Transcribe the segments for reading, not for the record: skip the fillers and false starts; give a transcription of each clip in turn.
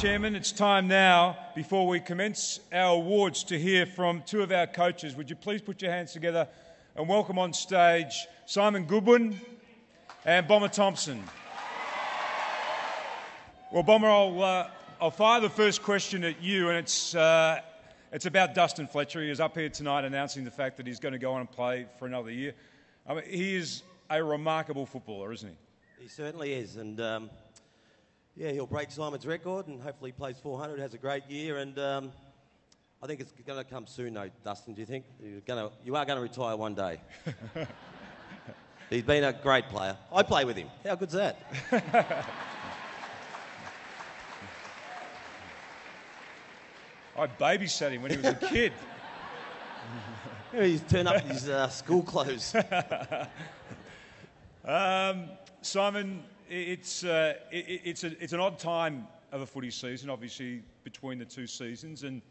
Chairman. It's time now, before we commence our awards, to hear from two of our coaches. Would you please put your hands together and welcome on stage Simon Goodwin and Bomber Thompson. Well, Bomber, I'll fire the first question at you, and it's about Dustin Fletcher. He is up here tonight announcing the fact that he's going to go on and play for another year. I mean, he is a remarkable footballer, isn't he? He certainly is, and yeah, he'll break Simon's record and hopefully plays 400, has a great year, and I think it's going to come soon, though, Dustin. Do you think? You are going to retire one day. He's been a great player. I play with him. How good's that? I babysat him when he was a kid. He's turned up in his school clothes. Simon, it's an odd time of a footy season, obviously, between the two seasons, and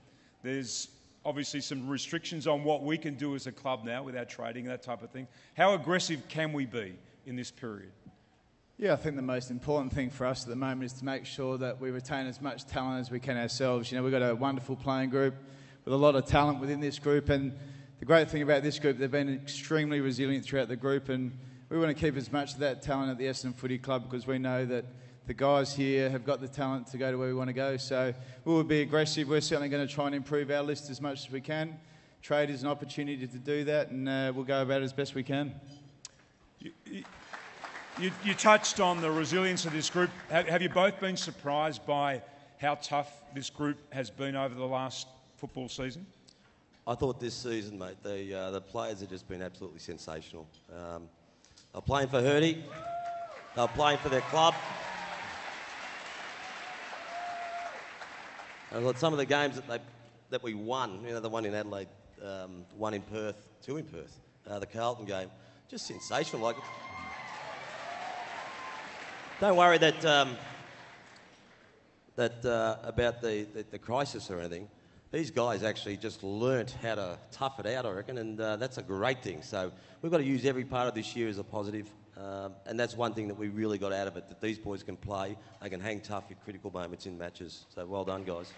there's obviously some restrictions on what we can do as a club now with our trading and that type of thing. How aggressive can we be in this period? Yeah, I think the most important thing for us at the moment is to make sure that we retain as much talent as we can ourselves. You know, we've got a wonderful playing group with a lot of talent within this group, and the great thing about this group, they've been extremely resilient throughout the group, and we want to keep as much of that talent at the Essendon Footy Club because we know that the guys here have got the talent to go to where we want to go. So we will be aggressive. We're certainly going to try and improve our list as much as we can. Trade is an opportunity to do that, and we'll go about it as best we can. You touched on the resilience of this group. Have you both been surprised by how tough this group has been over the last football season? I thought this season, mate, the players have just been absolutely sensational. They're playing for Hurdy. They're playing for their club. And some of the games that we won, you know, the one in Adelaide, one in Perth, two in Perth, the Carlton game, just sensational. Like, don't worry that about the crisis or anything. These guys actually just learnt how to tough it out, I reckon, and that's a great thing. So we've got to use every part of this year as a positive, and that's one thing that we really got out of it, that these boys can play, they can hang tough at critical moments in matches. So well done, guys.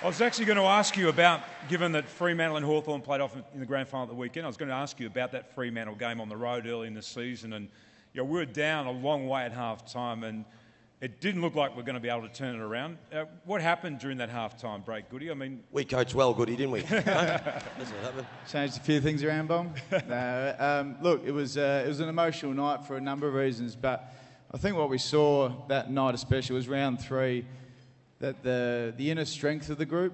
I was actually going to ask you about, given that Fremantle and Hawthorn played off in the grand final at the weekend, I was going to ask you about that Fremantle game on the road early in the season, and you know, we were down a long way at half-time, and it didn't look like we're going to be able to turn it around. What happened during that half-time break, Goody? I mean, we coached well, Goody, didn't we? That's what happened. Changed a few things around, Bomb. No, look, it was an emotional night for a number of reasons, but I think what we saw that night especially was round 3, that the inner strength of the group.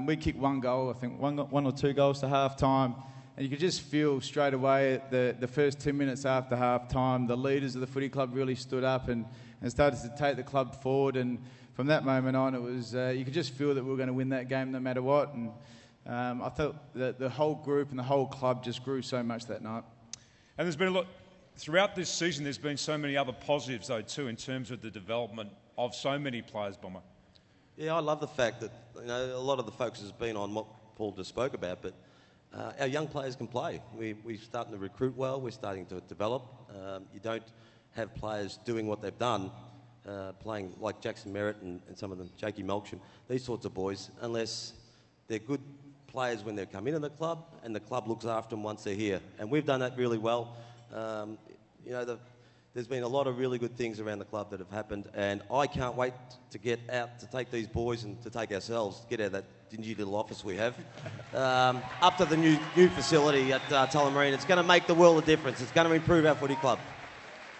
We kicked one goal, I think one or two goals to half-time, and you could just feel straight away the first 2 minutes after half-time, the leaders of the footy club really stood up and started to take the club forward, and from that moment on it was you could just feel that we were going to win that game no matter what, and I felt that the whole group and the whole club just grew so much that night. And there's been a lot throughout this season. There's been so many other positives though too in terms of the development of so many players, Bomber. Yeah, I love the fact that, you know, a lot of the focus has been on what Paul just spoke about, but our young players can play. We're starting to recruit well. We're starting to develop. You don't have players doing what they've done, playing like Jackson Merritt and some of them, Jakey Melksham, these sorts of boys, unless they're good players when they come into the club and the club looks after them once they're here. And we've done that really well. You know, there's been a lot of really good things around the club that have happened, and I can't wait to get out to take these boys and to take ourselves, get out of that dingy little office we have, up to the new facility at Tullamarine. It's going to make the world a difference. It's going to improve our footy club.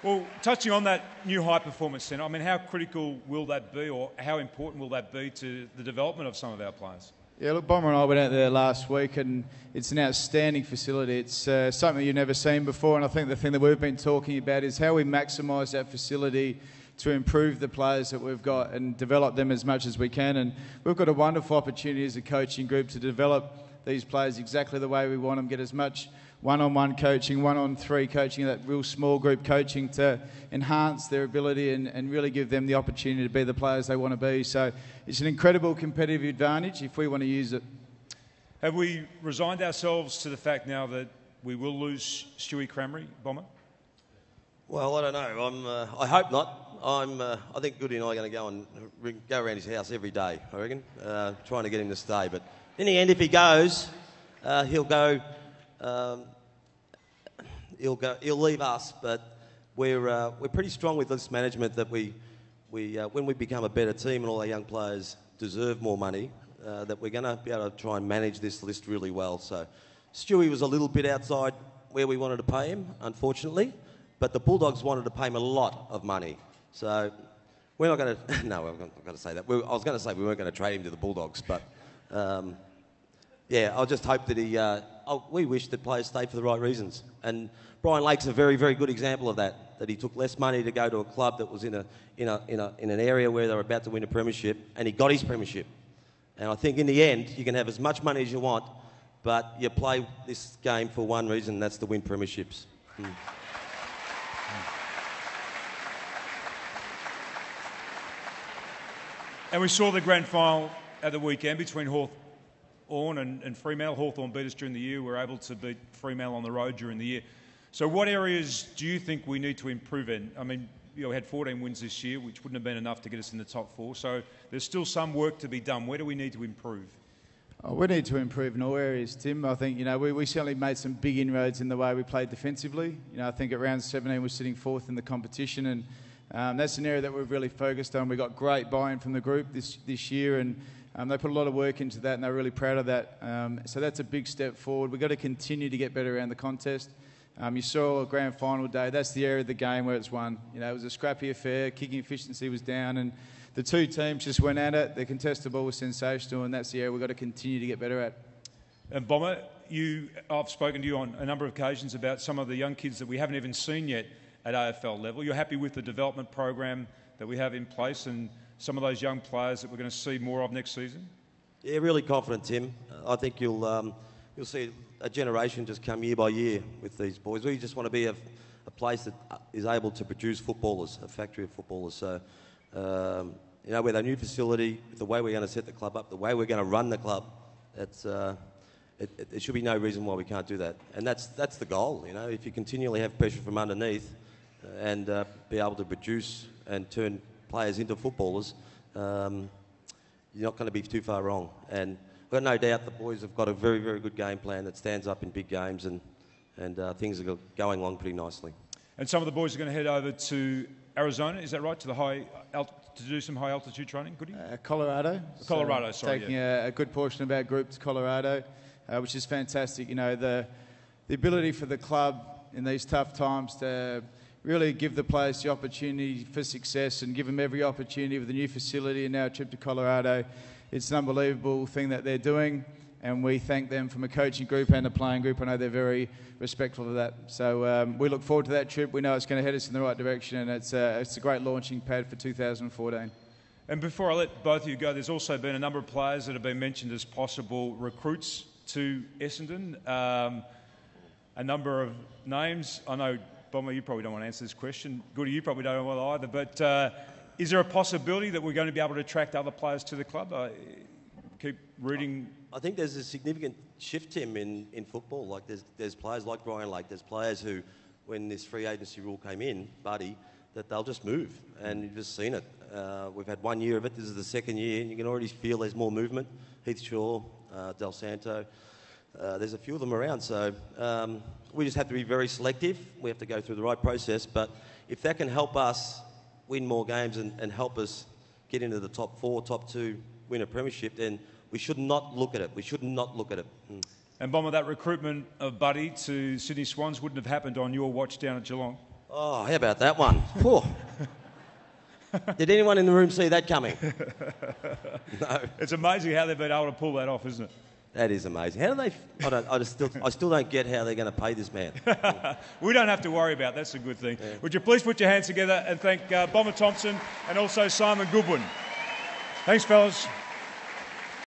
Well, touching on that new high performance centre, I mean, how critical will that be, or how important will that be to the development of some of our players? Yeah, look, Bomber and I went out there last week, and it's an outstanding facility. It's something you've never seen before, and I think the thing that we've been talking about is how we maximise that facility to improve the players that we've got and develop them as much as we can. And we've got a wonderful opportunity as a coaching group to develop these players exactly the way we want them, get as much one-on-one coaching, one-on-three coaching, that real small group coaching to enhance their ability and really give them the opportunity to be the players they want to be. So it's an incredible competitive advantage if we want to use it. Have we resigned ourselves to the fact now that we will lose Stewie Crameri, Bomber? Well, I don't know. I hope not. I think Goody and I are going to go and go around his house every day, I reckon, trying to get him to stay. But in the end, if he goes, he'll go. He'll leave us. But we're pretty strong with this management that we when we become a better team and all our young players deserve more money, that we're going to be able to try and manage this list really well. So Stewie was a little bit outside where we wanted to pay him, unfortunately, but the Bulldogs wanted to pay him a lot of money. So we're not going to... No, I'm not going to say that. I was going to say we weren't going to trade him to the Bulldogs, but yeah, I'll just hope that he... we wish that players stay for the right reasons. And Brian Lake's a very, very good example of that he took less money to go to a club that was in an area where they were about to win a premiership, and he got his premiership. And I think in the end, you can have as much money as you want, but you play this game for one reason, and that's to win premierships. And we saw the grand final at the weekend between Hawthorn and Fremantle. Hawthorn beat us during the year. We were able to beat Fremantle on the road during the year. So what areas do you think we need to improve in? I mean, we had 14 wins this year, which wouldn't have been enough to get us in the top 4. So there's still some work to be done. Where do we need to improve? Oh, we need to improve in all areas, Tim. I think, we certainly made some big inroads in the way we played defensively. I think at round 17 we're sitting 4th in the competition, and that's an area that we've really focused on. We got great buy-in from the group this year, and they put a lot of work into that, and they're really proud of that. So that's a big step forward. We've got to continue to get better around the contest. You saw a grand final day. That's the area of the game where it's won. It was a scrappy affair. Kicking efficiency was down, and the two teams just went at it. The contested ball was sensational, and that's the area we've got to continue to get better at. And Bomber, I've spoken to you on a number of occasions about some of the young kids that we haven't even seen yet at AFL level. You're happy with the development program that we have in place and some of those young players that we're going to see more of next season? Yeah, really confident, Tim. I think you'll see a generation just come year by year with these boys. We just want to be a place that is able to produce footballers, a factory of footballers. So, with our new facility, the way we're going to set the club up, the way we're going to run the club, there should be no reason why we can't do that. And that's the goal. If you continually have pressure from underneath and be able to produce and turn players into footballers, you're not going to be too far wrong. And I've got no doubt the boys have got a very, very good game plan that stands up in big games, and things are going along pretty nicely. And some of the boys are going to head over to Arizona, is that right, to do some high altitude training, Goody? Colorado. Colorado, sorry. Taking a good portion of our group to Colorado, which is fantastic. The ability for the club in these tough times to really give the players the opportunity for success and give them every opportunity with the new facility and now a trip to Colorado. It's an unbelievable thing that they're doing, and we thank them from a coaching group and a playing group. I know they're very respectful of that. So we look forward to that trip. We know it's going to head us in the right direction, and it's a great launching pad for 2014. And before I let both of you go, there's also been a number of players that have been mentioned as possible recruits to Essendon. A number of names. I know, Bomber, you probably don't want to answer this question. Goody, you probably don't want either. But is there a possibility that we're going to be able to attract other players to the club? Keep reading. I think there's a significant shift, Tim, in football. Like there's players like Brian Lake. There's players who, when this free agency rule came in, Buddy, that they'll just move, and you've just seen it. We've had 1 year of it. This is the second year, and you can already feel there's more movement. Heath Shaw, Del Santo. There's a few of them around, so we just have to be very selective. We have to go through the right process, but if that can help us win more games and help us get into the top 4, top 2, win a premiership, then we should not look at it. We should not look at it. And Bomber, that recruitment of Buddy to Sydney Swans wouldn't have happened on your watch down at Geelong. Oh, how about that one? Did anyone in the room see that coming? No. It's amazing how they've been able to pull that off, isn't it? That is amazing. How do they? I still don't get how they're going to pay this man. We don't have to worry about that. That's a good thing. Yeah. Would you please put your hands together and thank Bomber Thompson and also Simon Goodwin. Thanks, fellas.